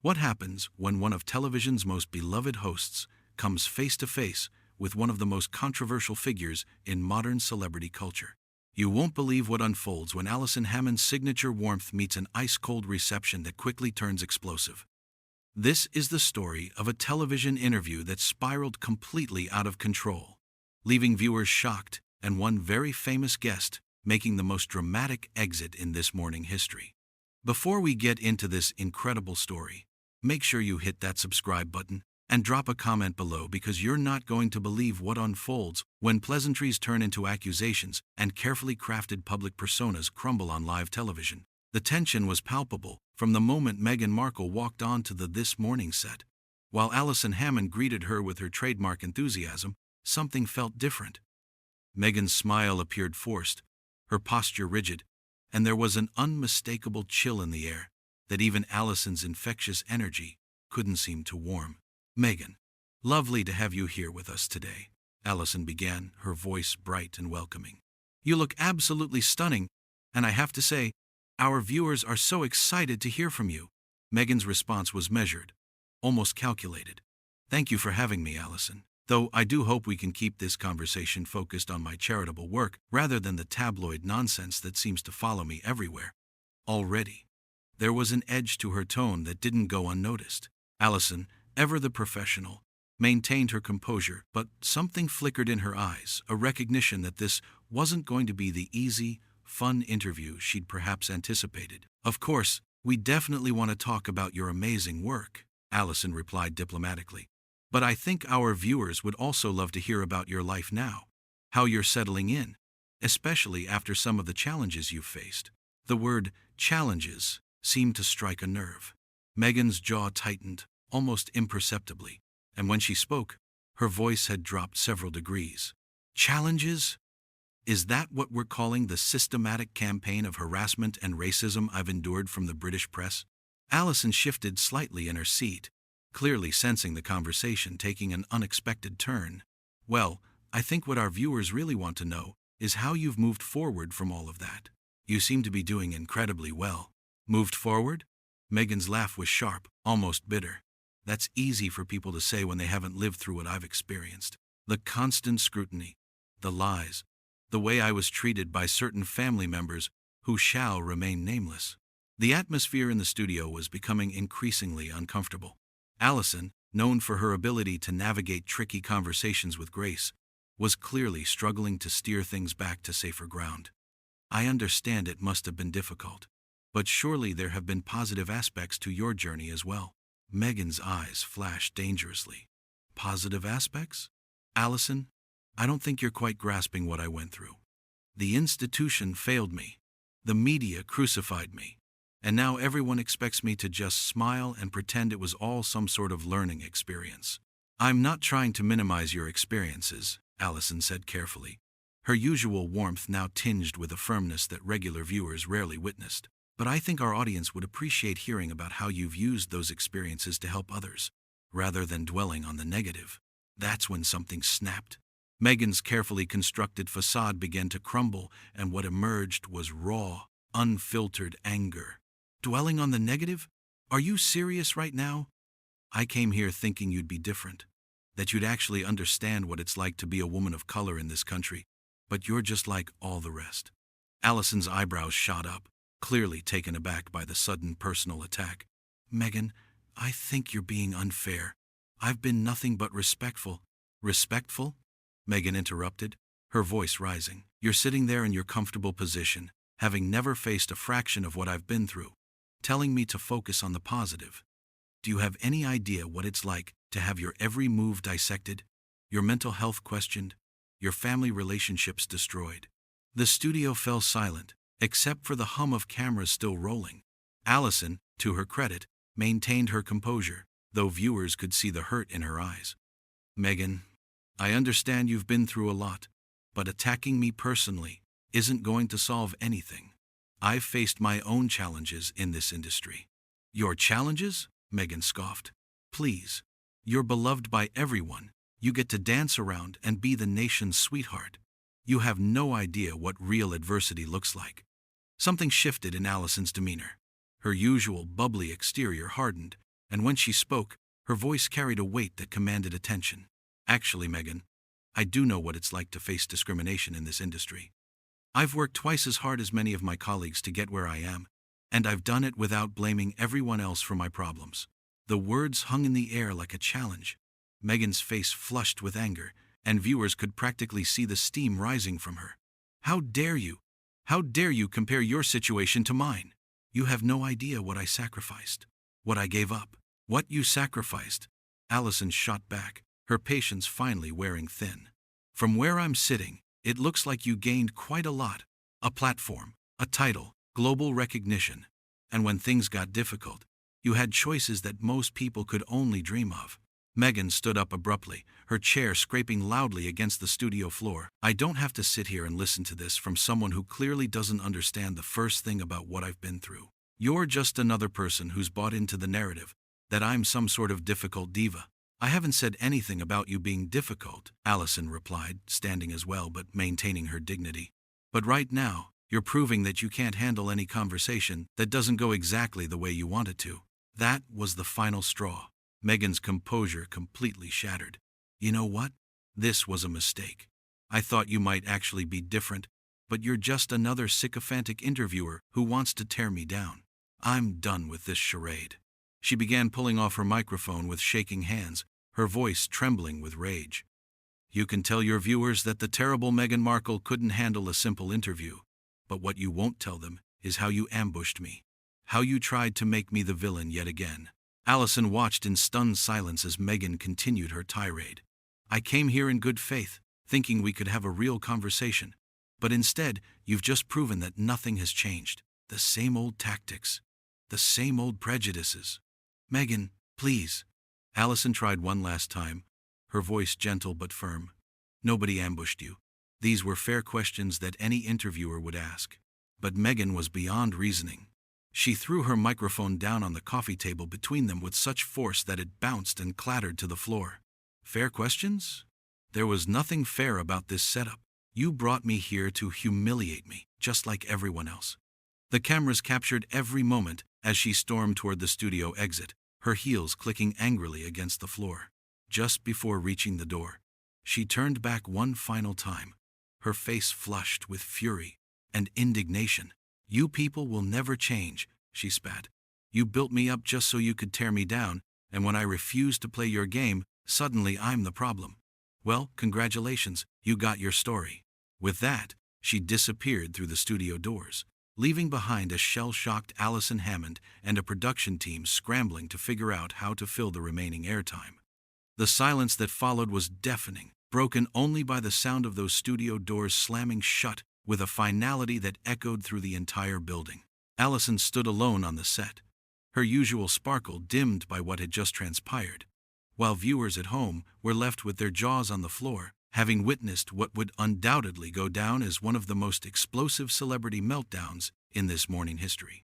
What happens when one of television's most beloved hosts comes face to face with one of the most controversial figures in modern celebrity culture? You won't believe what unfolds when Alison Hammond's signature warmth meets an ice-cold reception that quickly turns explosive. This is the story of a television interview that spiraled completely out of control, leaving viewers shocked and one very famous guest making the most dramatic exit in this morning history. Before we get into this incredible story, make sure you hit that subscribe button and drop a comment below, because you're not going to believe what unfolds when pleasantries turn into accusations and carefully crafted public personas crumble on live television. The tension was palpable from the moment Meghan Markle walked onto the This Morning set. While Alison Hammond greeted her with her trademark enthusiasm, something felt different. Meghan's smile appeared forced, her posture rigid, and there was an unmistakable chill in the air that even Alison's infectious energy couldn't seem to warm. "Meghan, lovely to have you here with us today," Alison began, her voice bright and welcoming. "You look absolutely stunning, and I have to say, our viewers are so excited to hear from you." Meghan's response was measured, almost calculated. "Thank you for having me, Alison. Though I do hope we can keep this conversation focused on my charitable work rather than the tabloid nonsense that seems to follow me everywhere." Already, there was an edge to her tone that didn't go unnoticed. Alison, ever the professional, maintained her composure, but something flickered in her eyes, a recognition that this wasn't going to be the easy, fun interview she'd perhaps anticipated. "Of course, we definitely want to talk about your amazing work," Alison replied diplomatically. "But I think our viewers would also love to hear about your life now, how you're settling in, especially after some of the challenges you've faced." The word challenges seemed to strike a nerve. Meghan's jaw tightened, almost imperceptibly, and when she spoke, her voice had dropped several degrees. "Challenges? Is that what we're calling the systematic campaign of harassment and racism I've endured from the British press?" Alison shifted slightly in her seat, clearly sensing the conversation taking an unexpected turn. "Well, I think what our viewers really want to know is how you've moved forward from all of that. You seem to be doing incredibly well." "Moved forward?" Meghan's laugh was sharp, almost bitter. "That's easy for people to say when they haven't lived through what I've experienced. The constant scrutiny, the lies, the way I was treated by certain family members who shall remain nameless." The atmosphere in the studio was becoming increasingly uncomfortable. Alison, known for her ability to navigate tricky conversations with grace, was clearly struggling to steer things back to safer ground. "I understand it must have been difficult, but surely there have been positive aspects to your journey as well." Meghan's eyes flashed dangerously. "Positive aspects? Alison, I don't think you're quite grasping what I went through. The institution failed me. The media crucified me. And now everyone expects me to just smile and pretend it was all some sort of learning experience." "I'm not trying to minimize your experiences," Alison said carefully, her usual warmth now tinged with a firmness that regular viewers rarely witnessed. "But I think our audience would appreciate hearing about how you've used those experiences to help others, rather than dwelling on the negative." That's when something snapped. Meghan's carefully constructed facade began to crumble, and what emerged was raw, unfiltered anger. "Dwelling on the negative? Are you serious right now? I came here thinking you'd be different, that you'd actually understand what it's like to be a woman of color in this country, but you're just like all the rest." Alison's eyebrows shot up, clearly taken aback by the sudden personal attack. "Meghan, I think you're being unfair. I've been nothing but respectful." "Respectful?" Meghan interrupted, her voice rising. "You're sitting there in your comfortable position, having never faced a fraction of what I've been through, telling me to focus on the positive. Do you have any idea what it's like to have your every move dissected, your mental health questioned, your family relationships destroyed?" The studio fell silent, except for the hum of cameras still rolling. Alison, to her credit, maintained her composure, though viewers could see the hurt in her eyes. "Meghan, I understand you've been through a lot, but attacking me personally isn't going to solve anything. I've faced my own challenges in this industry." "Your challenges?" Meghan scoffed. "Please, you're beloved by everyone. You get to dance around and be the nation's sweetheart. You have no idea what real adversity looks like." Something shifted in Alison's demeanor. Her usual bubbly exterior hardened, and when she spoke, her voice carried a weight that commanded attention. Actually, Meghan, I do know what it's like to face discrimination in this industry. I've worked twice as hard as many of my colleagues to get where I am, and I've done it without blaming everyone else for my problems. The words hung in the air like a challenge. Meghan's face flushed with anger, and viewers could practically see the steam rising from her. How dare you? How dare you compare your situation to mine? You have no idea what I sacrificed, what I gave up, what you sacrificed. Alison shot back, her patience finally wearing thin. From where I'm sitting, it looks like you gained quite a lot. A platform, a title, global recognition. And when things got difficult, you had choices that most people could only dream of. Meghan stood up abruptly, her chair scraping loudly against the studio floor. I don't have to sit here and listen to this from someone who clearly doesn't understand the first thing about what I've been through. You're just another person who's bought into the narrative that I'm some sort of difficult diva. I haven't said anything about you being difficult, Alison replied, standing as well but maintaining her dignity. But right now, you're proving that you can't handle any conversation that doesn't go exactly the way you want it to. That was the final straw. Meghan's composure completely shattered. You know what? This was a mistake. I thought you might actually be different, but you're just another sycophantic interviewer who wants to tear me down. I'm done with this charade. She began pulling off her microphone with shaking hands, her voice trembling with rage. You can tell your viewers that the terrible Meghan Markle couldn't handle a simple interview, but what you won't tell them is how you ambushed me, how you tried to make me the villain yet again. Alison watched in stunned silence as Meghan continued her tirade. I came here in good faith, thinking we could have a real conversation, but instead, you've just proven that nothing has changed. The same old tactics, the same old prejudices. Meghan, please. Alison tried one last time, her voice gentle but firm. Nobody ambushed you. These were fair questions that any interviewer would ask. But Meghan was beyond reasoning. She threw her microphone down on the coffee table between them with such force that it bounced and clattered to the floor. Fair questions? There was nothing fair about this setup. You brought me here to humiliate me, just like everyone else. The cameras captured every moment as she stormed toward the studio exit, her heels clicking angrily against the floor. Just before reaching the door, she turned back one final time, her face flushed with fury and indignation. You people will never change, she spat. You built me up just so you could tear me down, and when I refused to play your game, suddenly I'm the problem. Well, congratulations, you got your story. With that, she disappeared through the studio doors, leaving behind a shell-shocked Alison Hammond and a production team scrambling to figure out how to fill the remaining airtime. The silence that followed was deafening, broken only by the sound of those studio doors slamming shut with a finality that echoed through the entire building. Alison stood alone on the set, her usual sparkle dimmed by what had just transpired, while viewers at home were left with their jaws on the floor, having witnessed what would undoubtedly go down as one of the most explosive celebrity meltdowns in this morning history.